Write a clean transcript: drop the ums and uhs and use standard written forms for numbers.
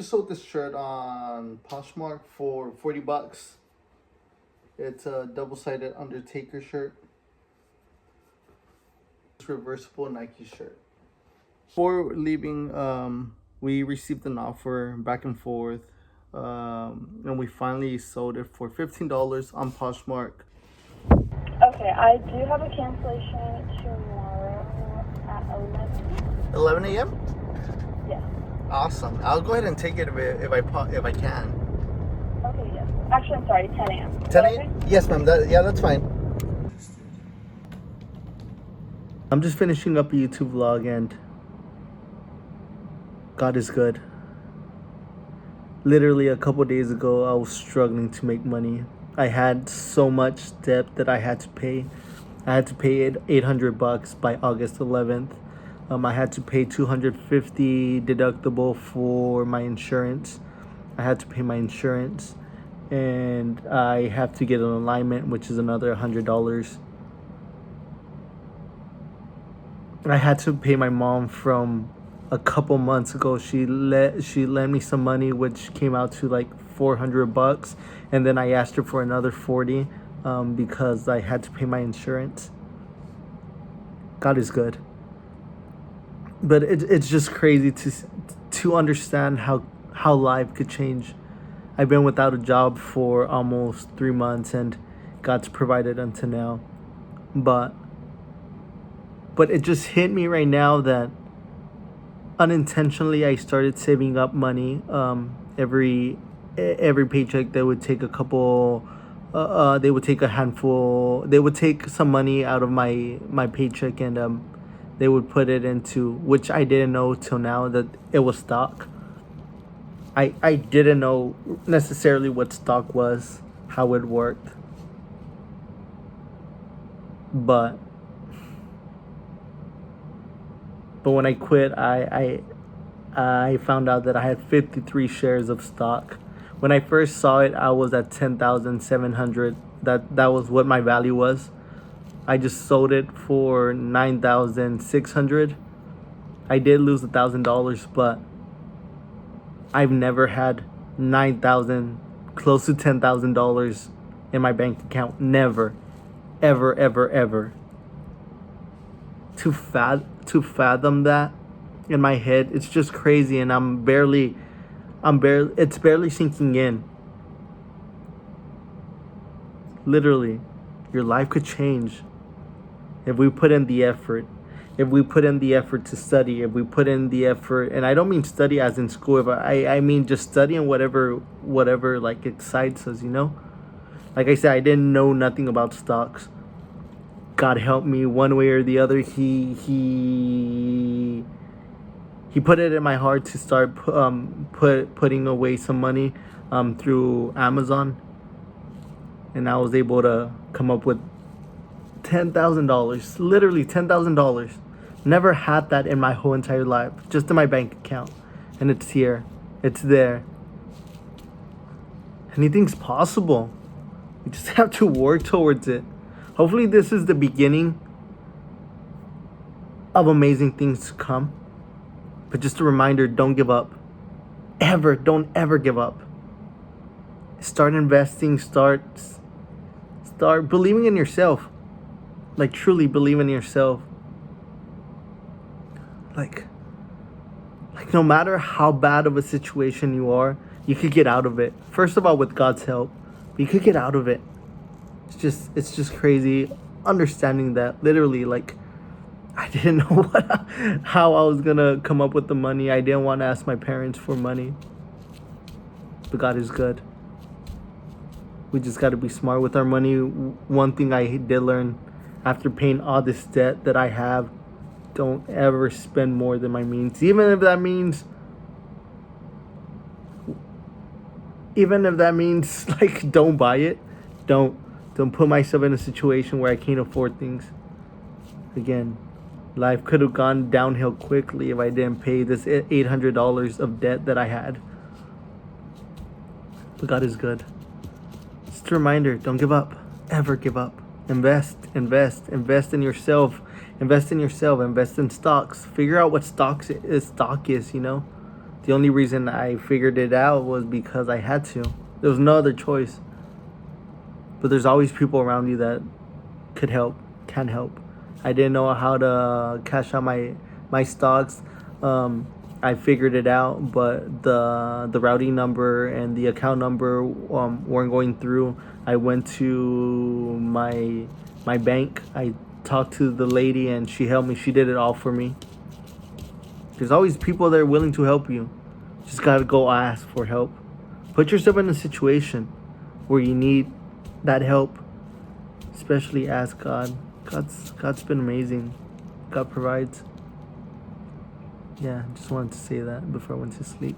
just sold this shirt on Poshmark for $40. It's a double-sided Undertaker shirt. It's reversible Nike shirt. Before leaving, we received an offer back and forth, and we finally sold it for $15 on Poshmark. Okay, I do have a cancellation tomorrow at 11. 11 a.m. Yes. Awesome. I'll go ahead and take it if I can. Okay, yes. Actually, I'm sorry, 10 a.m. 10 a.m. Yes, ma'am. That's fine. I'm just finishing up a YouTube vlog, and God is good. Literally a couple days ago, I was struggling to make money. I had so much debt that I had to pay. I had to pay $800 by August 11th. I had to pay $250 deductible for my insurance. I had to pay my insurance, and I have to get an alignment, which is another $100. I had to pay my mom from a couple months ago. She lent me some money, which came out to like $400, and then I asked her for another $40 because I had to pay my insurance. God is good. But it's just crazy to understand how life could change. I've been without a job for almost 3 months, and God's provided until now. But it just hit me right now that unintentionally I started saving up money. Every paycheck, they would take a couple. They would take a handful. They would take some money out of my paycheck, and they would put it into, which I didn't know till now, that it was stock. I didn't know necessarily what stock was, how it worked. But when I quit, I found out that I had 53 shares of stock. When I first saw it, I was at 10,700. That was what my value was. I just sold it for 9,600. I did lose $1,000, but I've never had 9,000, close to $10,000 in my bank account. Never, ever, ever, ever. To fathom that in my head, it's just crazy, and it's barely sinking in. Literally, your life could change if we put in the effort. If we put in the effort to study, if we put in the effort, and I don't mean study as in school, but I mean just studying whatever like excites us, you know? Like I said, I didn't know nothing about stocks. God help me, one way or the other, he put it in my heart to start putting away some money through Amazon, and I was able to come up with $10,000, literally $10,000. Never had that in my whole entire life, just in my bank account, and it's here, it's there. Anything's possible. We just have to work towards it. Hopefully this is the beginning of amazing things to come. But just a reminder, don't give up. Don't ever give up. Start investing, start believing in yourself. Like, truly believe in yourself. Like no matter how bad of a situation you are, you could get out of it. First of all, with God's help, you could get out of it. It's just crazy understanding that. Literally, like, I didn't know how I was gonna come up with the money. I didn't want to ask my parents for money, but God is good. We just got to be smart with our money. One thing I did learn after paying all this debt that I have: don't ever spend more than my means, even if that means like, don't buy it. Don't put myself in a situation where I can't afford things. Again, life could have gone downhill quickly if I didn't pay this $800 of debt that I had. But God is good. Just a reminder, don't give up. Ever give up. Invest in yourself. Invest in stocks. Figure out what stock is, you know? The only reason I figured it out was because I had to. There was no other choice. But there's always people around you that could help, can help. I didn't know how to cash out my stocks. I figured it out, but the routing number and the account number weren't going through. I went to my bank. I talked to the lady and she helped me. She did it all for me. There's always people that are willing to help you. Just gotta go ask for help. Put yourself in a situation where you need that help. Especially ask God. God's been amazing. God provides. Yeah, just wanted to say that before I went to sleep.